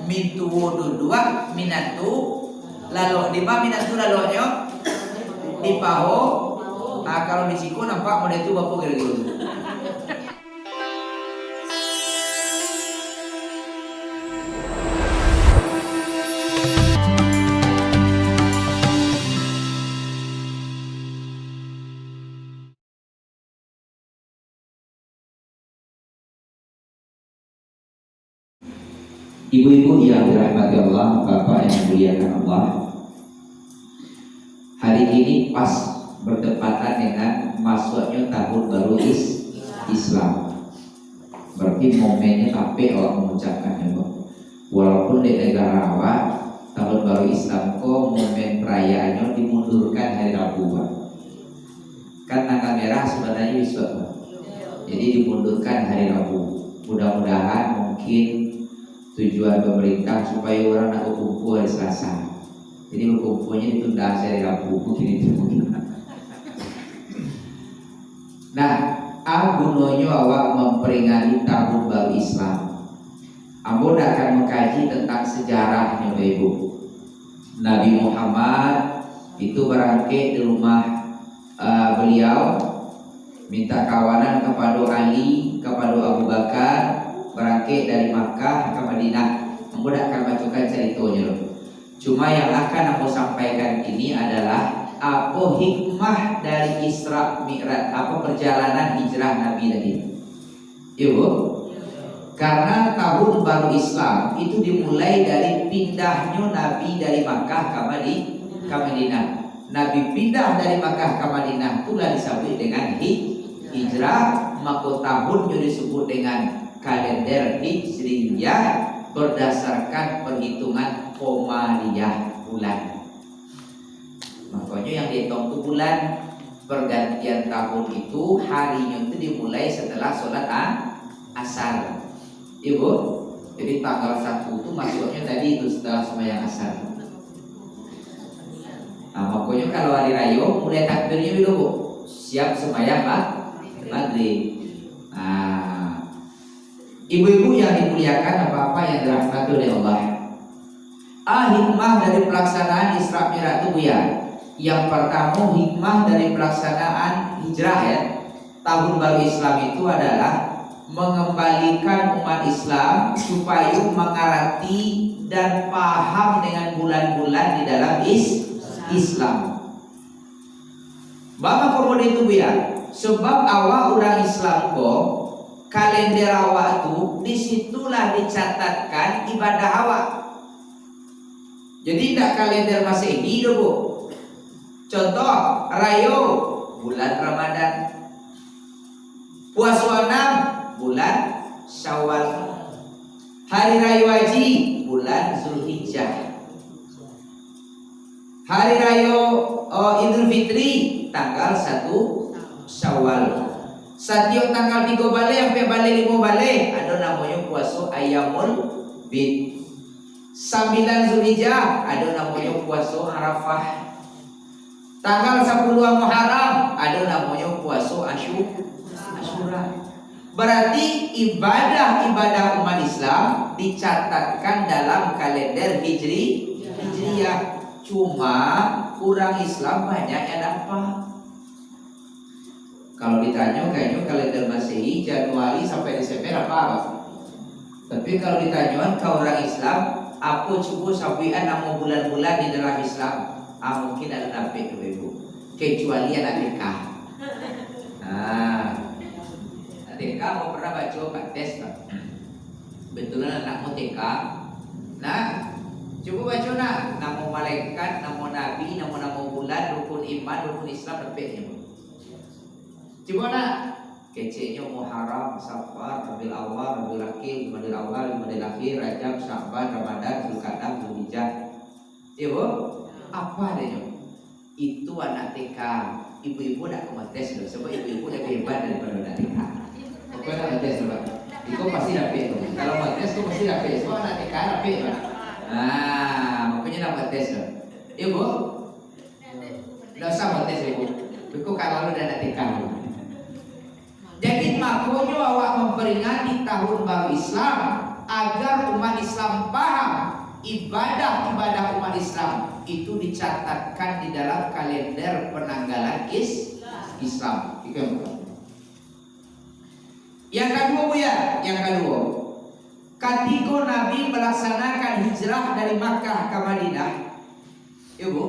mintu dua minatu lalu di mana minatu lalunya di paho. Nah kalau di siku nampak model itu bapak gitu. Ibu-ibu yang dirahmati Allah, bapak yang dimuliakan Allah, hari ini pas bertepatan dengan masuknya tahun baru Islam. Berarti momennya tapi awak mengucapkan ya, walaupun di negara awak tahun baru Islam kok momen perayaannya dimundurkan hari Rabu, kan tanggal merah sebenarnya besok, jadi dimundurkan hari Rabu. Mudah-mudahan mungkin tujuan pemerintah supaya orang nak berkumpul hari Selasa, jadi berkumpulnya ditunda hari Rabu mungkin itu mungkin. Nah, gunanya awak memperingati tahun baru Islam. Ambo akan mengkaji tentang sejarahnya, Ibu. Nabi Muhammad itu berangkat di rumah beliau, minta kawanan kepada Ali, kepada Abu Bakar, berangkat dari Makkah ke Madinah. Ambo akan bacakan ceritanya. Cuma yang akan aku sampaikan ini adalah apa hikmah dari Isra Mi'raj, apa perjalanan hijrah Nabi tadi. Ibu, karena tahun baru Islam itu dimulai dari pindahnya Nabi dari Makkah ke Madinah. Nabi pindah dari Makkah ke Madinah itulah disebut dengan hijrah, maka tahunnya disebut dengan kalender Hijriyah berdasarkan perhitungan Qomariyah bulan. Makanya yang dihitung itu bulan pergantian tahun itu harinya itu dimulai setelah sholat asar. Ibu, jadi tanggal 1 itu masuknya tadi itu setelah sembahyang asar. Nah, makanya kalau hari raya mulai takbirnya dulu, Bu. Siap sembahyang maghrib. Nah, ibu-ibu yang dimuliakan, apa-apa yang dirahmati oleh Allah. Hikmah dari pelaksanaan Isra Mi'raj itu ya. Yang pertama, hikmah dari pelaksanaan hijrah ya, tahun baru Islam itu adalah mengembalikan umat Islam supaya mengerti dan paham dengan bulan-bulan di dalam Islam. Bapak kemudian itu ya, sebab awal orang Islam kok kalender awak itu disitulah dicatatkan ibadah awak. Jadi tidak kalender Masehi itu, Bu. Contoh rayo bulan Ramadan, puasa 6 bulan Syawal, hari raya haji bulan Zulhijjah, hari raya Idul Fitri tanggal 1 Syawal. Setiap tanggal 3 balik sampai balik 5 balik ada namanya puasa Ayyamul Bid. 9 Zulhijjah ada namanya puasa Arafah. Tanggal 10 Muharram ada namanya puasa Asyura. Berarti ibadah-ibadah umat Islam dicatatkan dalam kalender Hijriyah. Cuma orang Islam banyak yang dapat. Kalau ditanya kayaknya kalender Masehi Januari sampai Desember apa? Tapi kalau ditanya ke orang Islam, apa cukup sampai nama bulan-bulan di dalam Islam? Mungkin ada nampik ke ibu, kecuali anak TK. Anak TK mau pernah baca Pak tes Pak? Betulan anakmu TK. Nah, coba baca nak nama malaikat, nama nabi, nama bulan, rukun iman, rukun Islam nampiknya. Coba nak, kecenya Muharram, Safar, Rabiul Awal, Rabiul Akhir, Jumadil Awal, Jumadil Akhir, Rajab, Sya'ban, Ramadan, Zulqa'dah, Zulhijjah. Ibu, apa adanya? Itu anak TK. Ibu-ibu nak tes loh, sebab ibu-ibu lebih hebat daripada anak TK. Kau nak tes loh, itu pasti dapat. Kalau tes tu pasti dapat. Sebab anak TK dapat. Makanya nak tes loh. Ibu, tidak usah tes ibu. Ibu kalau lu dah anak TK. Jadi makanya awak memperingati tahun baru Islam agar umat Islam paham ibadah-ibadah umat Islam itu dicatatkan di dalam kalender penanggalan Islam. Itu yang pertama. Yang kedua Bu ya, yang kedua, ketika Nabi melaksanakan hijrah dari Makkah ke Madinah, ya Bu,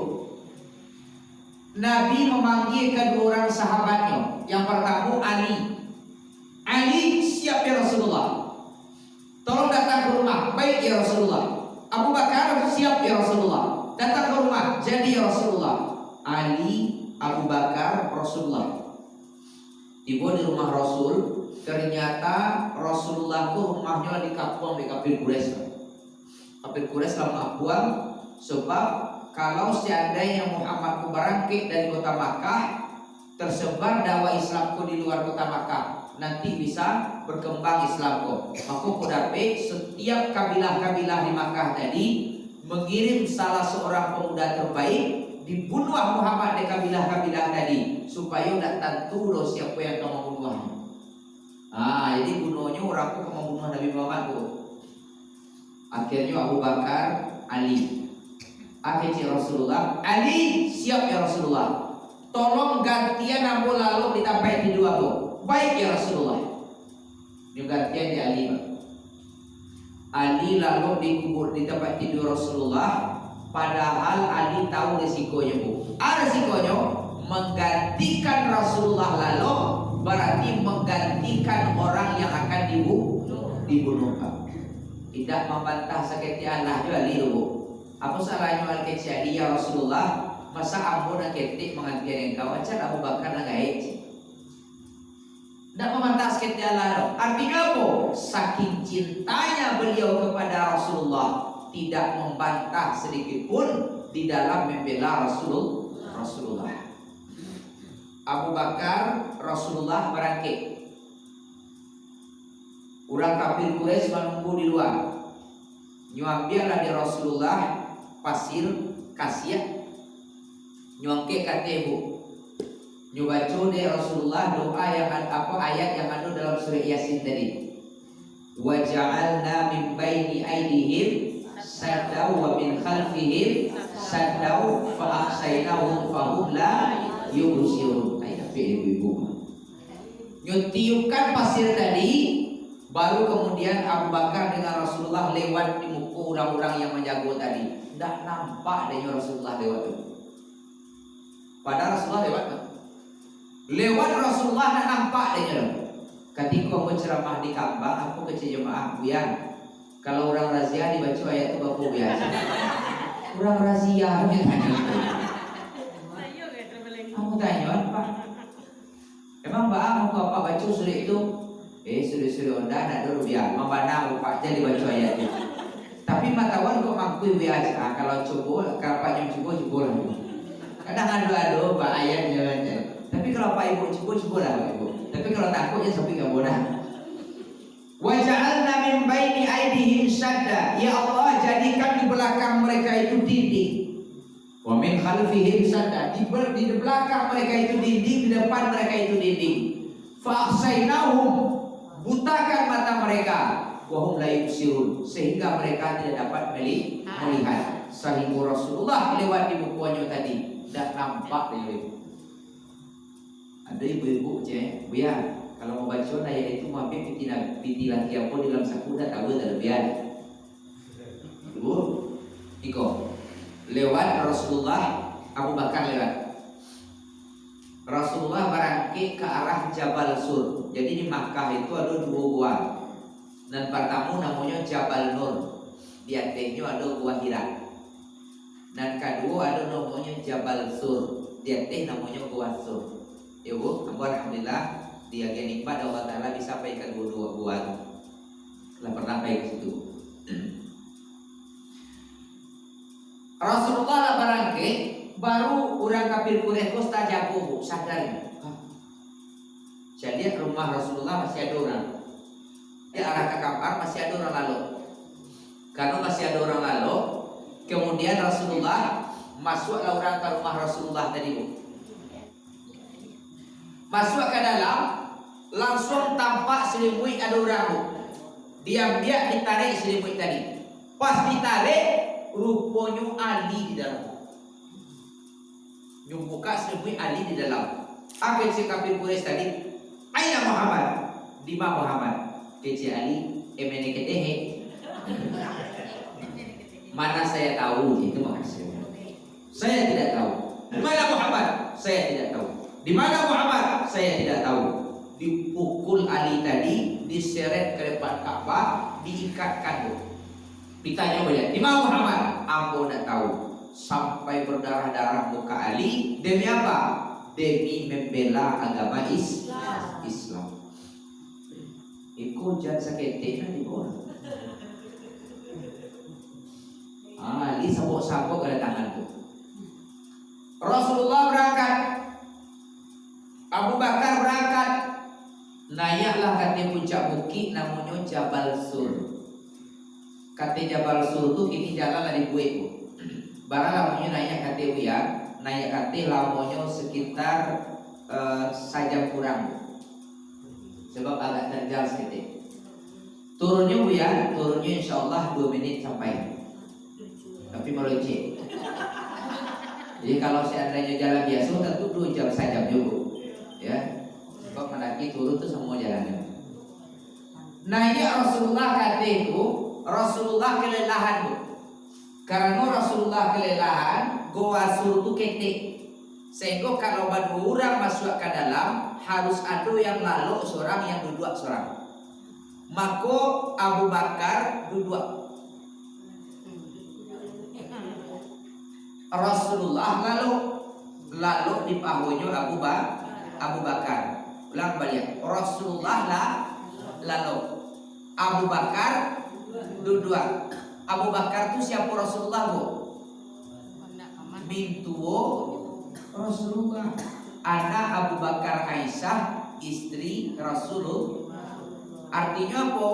Nabi memanggil kedua orang sahabatnya. Yang pertama Ali. Ali, siap ya Rasulullah, tolong datang ke rumah. Baik ya Rasulullah. Abu Bakar, siap ya Rasulullah, datang ke rumah. Jadi ya Rasulullah. Ali, Abu Bakar, Rasulullah. Tiba di rumah Rasul. Ternyata Rasulullah itu rumahnya di kampung di Kafir Quraisy. Kafir Quraisy lama buang, sebab kalau seandainya Muhammad ku berangkat dari kota Makkah, tersebar dakwah Islamku di luar kota Makkah, nanti bisa berkembang Islamku. Maka kudape setiap kabilah-kabilah di Makkah tadi mengirim salah seorang pemuda terbaik dibunuh Muhammad di kabilah-kabilah tadi, supaya tidak tentu loh siapa yang akan membunuhnya. Jadi bunuhnya orangku akan membunuh Nabi Muhammad tuh. Akhirnya Abu Bakar, Ali. Akhirnya Rasulullah, Ali, siap ya Rasulullah, tolong gantian aku lalu ditampai di dua bu. Baik ya Rasulullah. Ini gantian di Ali. Ali lalu dikubur di tempat tidur Rasulullah. Padahal Ali tahu resikonya bu. Resikonya menggantikan Rasulullah lalu berarti menggantikan orang yang akan dibunuh. Tidak membantah sakit Allah juga Ali bu. Apa salahnya al-kecil ya Rasulullah? Masa ambo nak ketik menggantikan engkau? Acar Abu Bakar nak gaib. Tidak membantah sakit Allah. Artinya apa? Saking cintanya beliau kepada Rasulullah, tidak membantah sedikit pun di dalam membela Rasulullah. Abu Bakar, Rasulullah berangkat. Orang kafir Quraisy menunggu di luar. Nyuambialah di Rasulullah pasir kasih. Nyuangke kata ibu. Nyubaco di Rasulullah doa yang ayat yang ada dalam surah Yasin tadi. Wa ja'alna min baini aydihim saddaw wa min khalfihim saddaw fa ahsaynahum fahum la yubsirun. Ibu-ibu nyutiupkan pasir tadi, baru kemudian Abu Bakar dengan Rasulullah lewat di muka orang-orang yang menjaga tadi. Tidak nampak adanya Rasulullah lewat itu. Padahal Rasulullah lewat Rasulullah tidak nampak adanya. Ketika aku ceramah di Ka'bah, aku ke jemaah biar kalau orang razia dibaca ayat itu baku biasa. Orang razia aku tanya Pak, emang Mbak mau apa baca surah itu? Surah Onda nak dulu biar memandang Pak jadi baca ayat itu. Tapi matawan kok mampu biasa. Kalau coba, kalau Pak yang coba lah. Kadang adu-adu Pak ayatnya baca. Tapi kalau Pak Ibu coba lah Pak Ibu. Tapi kalau takutnya sampai nggak boleh. Wa ja'alna min baini aydihim sadda. Ya Allah, jadikan di belakang mereka itu dinding. Wa min khalfihim sadda. Di belakang mereka itu dinding, di depan mereka itu dinding. Fa ahsaynahum, butakan mata mereka. Wa hum la yubsirun, sehingga mereka tidak dapat melihat. Sehingga Rasulullah lewat di bukuannya tadi tidak nampak dia. Ada ibu-ibu cek, biar kalau mau baca ayat itu mampir pitilah tiap pun dalam saku dah tahu dah biar. Ibu, iko lewat Rasulullah, Abu Bakar lewat. Rasulullah berangkat ke arah Jabal Sur. Jadi di Makkah itu ada dua gua. Dan pertama namanya Jabal Nur. Di atasnya ada gua Hira. Dan kedua ada namanya Jabal Sur. Di atas namanya gua Sur. Ya Bu, alhamdulillah dia nikmat Allah Ta'ala bisa pergi ke dua gua. Telah pernah pergi ke situ. Rasulullah lah berangkat, baru orang kafir Quraisy kosta jago sadar. Jadi rumah Rasulullah masih ada orang. Di arah ke kamar masih ada orang lalu. Karena masih ada orang lalu, kemudian Rasulullah masuklah orang ke rumah Rasulullah tadi Bu. Masuk ke dalam, langsung tampak selimut ada orang Bu. Diam-diam ditarik selimut tadi. Pas ditarik, rupanya Ali di dalam. Yang buka sebut Ali di dalam. Apa si kafir Quraisy tadi? Aina Muhammad? Di mana Muhammad? Kecil Ali, emene ketehe. Mana saya tahu itu maksudnya. Saya tidak tahu. Di mana Muhammad? Saya tidak tahu. Di mana Muhammad? Saya tidak tahu. Dipukul Ali tadi, diseret ke depan Ka'bah, diikatkan. Ditanya banyak, di mana Muhammad? Ambo tidak tahu. Sampai berdarah-darah muka Ali. Demi apa? Demi membela agama Islam. Ikut jangan sakit nanti boleh. Ali sabuk-sabuk ada tangan tu. Rasulullah berangkat, Abu Bakar berangkat. Naiklah kata puncak bukit namanya Jabal Sur. Kata Jabal Sur tu kini jalan dari buik tu. Barang lamanya naik kata ya, naik kata lamanya sekitar sajam kurang. Sebab agak terjal sedikit. Turunnya bu ya, turunnya insya Allah 2 menit sampai. Tapi meleceh. Jadi kalau seandainya jalan biasa tentu 2 jam saja juga. Ya, sebab mendaki turun itu semua jalannya. Nah ini Rasulullah kata itu, Rasulullah kelelahan bu. Karena Rasulullah kelelahan, goa sur itu ketik. Sehingga kalau berdua orang masuk ke dalam, harus ada yang lalu seorang, yang duduk seorang. Maka Abu Bakar duduk. Rasulullah lalu di pahunya Abu Bakar. Ulang balik. Rasulullah lalu Abu Bakar duduk. Abu Bakar itu siapa Rasulullah bu? Mintuo Rasulullah. Anak Abu Bakar Aisyah, istri Rasulullah. Artinya apa?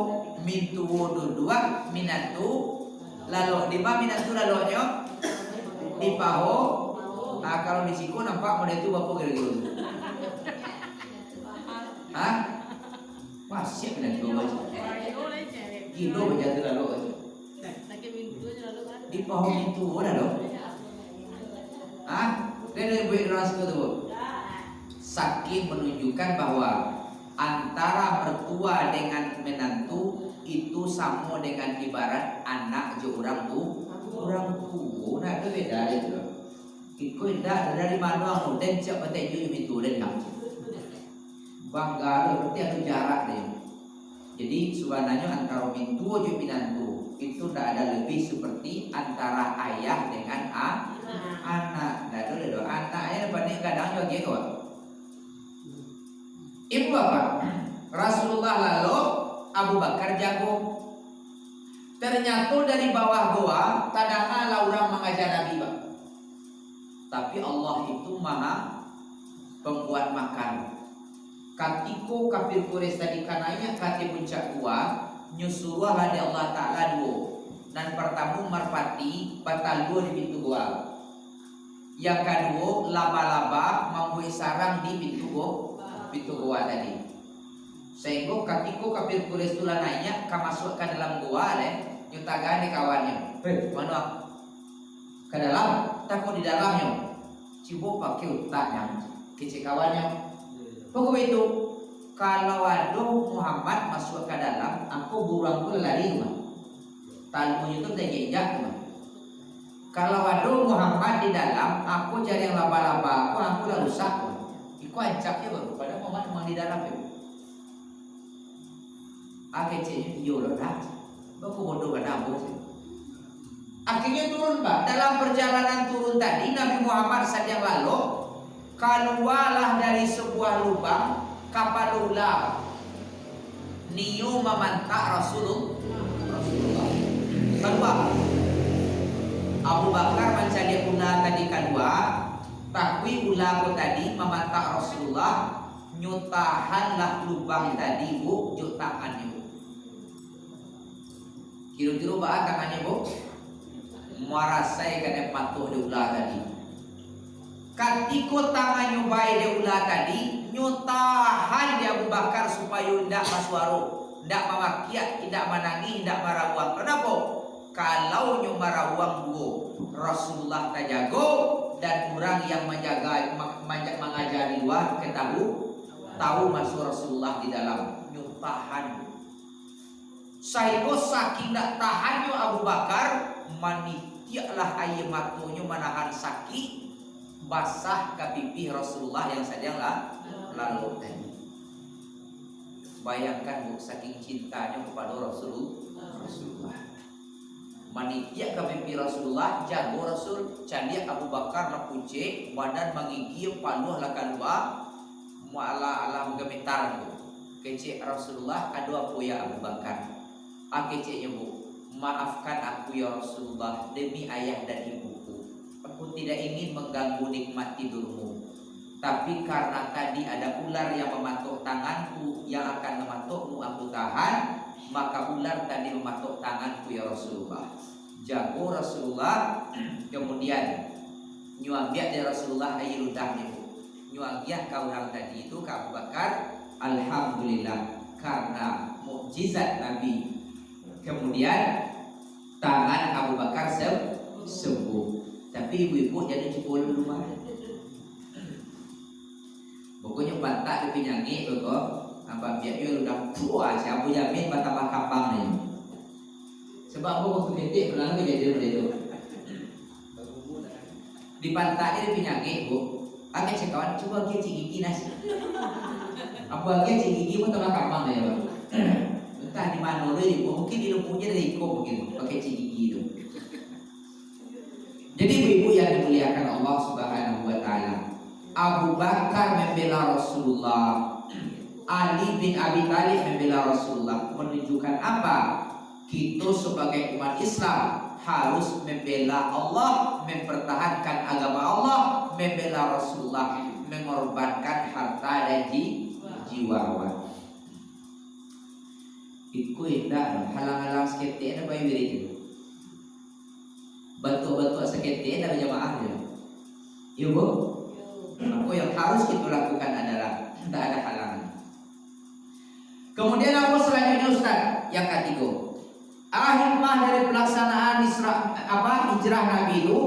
Mintuo duduk, minatu lalu di mana minatu lalunya? Di paho. Nah kalau di siku nampak model itu bapak gitu. Hah? Masih minatu aja. Gila baca tu lalu aja. Di paho mintu ada loh. Hah? Dari buik rasul tu. Saking menunjukkan bahwa antara mertua dengan menantu itu sama dengan ibarat anak je orang tua. Nah itu beda itu. Ikut dah dari mana orang dan siapa tahu itu dan yang bangga berarti ada jarak dia. Jadi sebenarnya antara mintu dan menantu itu tidak ada lebih seperti antara ayah dengan anak. Nah itu dia anaknya banyak kadang juga gitu. Ibu bapak Rasulullah lalu Abu Bakar jago. Ternyata dari bawah goa tadanglah orang mengajar Nabi bang. Tapi Allah itu maha pembuat makan. Katiko kafir Quraisy tadi kananya kati puncak gua nyusuruh hadi Allah Ta'ala dua. Dan pertama merpati batal dua di pintu gua. Yang kedua laba-laba membuat sarang di pintu gua tadi. Sehingga katiko kafir Quraisy itu naiknya masuk ke dalam gua nyutagan di kawannya. Mana? Ke dalam? Takut di dalamnya. Coba pakai utaknya, kecil kawannya. Pokoknya itu kalau ada Muhammad masuk ke dalam, aku burung pun lari rumah. Talmu itu terjejak rumah. Kalau ada Muhammad di dalam, aku cari yang laba-laba, aku lah rusak. Iku ancapnya baru pada Muhammad memang di dalam itu. Kecilnya dia loh dah. Aku bodoh pada aku sih. Akhirnya turun pak. Dalam perjalanan turun tadi Nabi Muhammad saja lalu keluarlah dari sebuah lubang kapal ular. Niu memantak Rasulullah. Kedua, Abu Bakar mencari ular tadi kedua. Takwi ular tadi memantak Rasulullah. Nyutahanlah lubang tadi bu, jutaan bu. Kira-kira bah tangannya bu. Muarasai kena patuh di ular tadi. Katiko tangannya baik di ular tadi, nyutahan di Abu Bakar supaya tidak maswaro, tidak memakiat, tidak menangis, tidak meraguan. Kenapa? kalau nyo marawang duo Rasulullah tajago dan orang yang menjaga mengajari luar tahu masuk Rasulullah di dalam nyo tahan. Saiko saking dak tahannya Abu Bakar manitialah air matonyo menahan sakit basah ke pipi Rasulullah yang sedang lalu tadi. Bayangkan bu, saking cintanya kepada Rasulullah. Manitia ke pipi Rasulullah, jago Rasul, candia Abu Bakar la punce, badan mengigil panuh la kalua, muala menggemetar bu. Kece Rasulullah adu apa ya Abu Bakar? Kece bu, maafkan aku ya Rasulullah demi ayah dan ibuku. Aku tidak ingin mengganggu nikmat tidurmu. Tapi karena tadi ada ular yang mematuk tanganku, yang akan mematukmu aku tahan, maka ular tadi mematuk tanganku ya Rasulullah. Jago Rasulullah. Kemudian nyuambiak dari Rasulullah air ludahnya bu. Nyuambiak kau orang tadi itu Abu Bakar. Alhamdulillah karena mukjizat Nabi. Kemudian tangan Abu Bakar sembuh. Tapi ibu-ibu jadi cebol dulu mah. Pokoknya bantak di penyanyi kok apa biar udah puas siapa jamin batambah kapang nih. Sebab aku waktu ketik pulang kejadian itu. Di pantai di penyanyi bu, agak cekawan coba kita gigi nasi. Apa agak gigi pun tambah kapang nih bu. Entah di mana dulu mungkin di lumpuhnya dari ikut begitu pakai gigi itu. Jadi ibu-ibu yang dimuliakan Allah Subhanahu wa taala, Abu Bakar membela Rasulullah, Ali bin Abi Thalib membela Rasulullah, menunjukkan apa? Kita sebagai umat Islam harus membela Allah, mempertahankan agama Allah, membela Rasulullah, mengorbankan harta dan jiwa. Itu tidak halang-halang sekete ada bayi itu. Bantu-bantu sekete ada jamaah ya. Iya bu. Apa yang harus kita lakukan adalah tidak ada halangan. Kemudian apa selanjutnya Ustaz? Yang ketiga, hikmah dari pelaksanaan hijrah Nabi itu,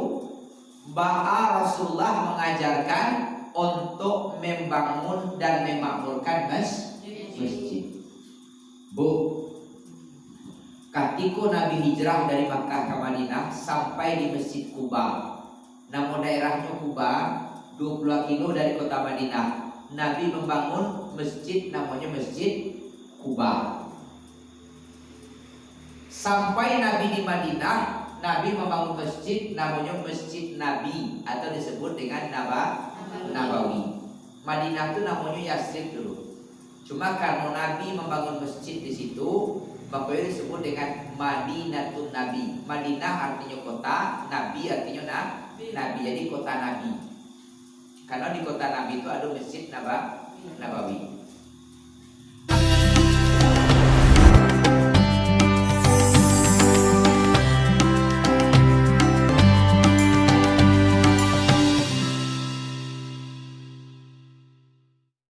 bahwa Rasulullah mengajarkan untuk membangun dan memakmurkan masjid. Bu, ketika Nabi hijrah dari Makkah ke Madinah sampai di Masjid Kuba, nama daerahnya Kuba 20 kilo dari kota Madinah. Nabi membangun masjid namanya Masjid Kuba. Sampai Nabi di Madinah, Nabi membangun masjid namanya Masjid Nabi atau disebut dengan Nabawi. Madinah itu namanya Yasrib dulu. Cuma karena Nabi membangun masjid di situ, maka disebut dengan Madinatun Nabi. Madinah artinya kota, Nabi artinya Nabi. Jadi kota Nabi. Karena di kota Nabi itu ada Masjid Nabawi.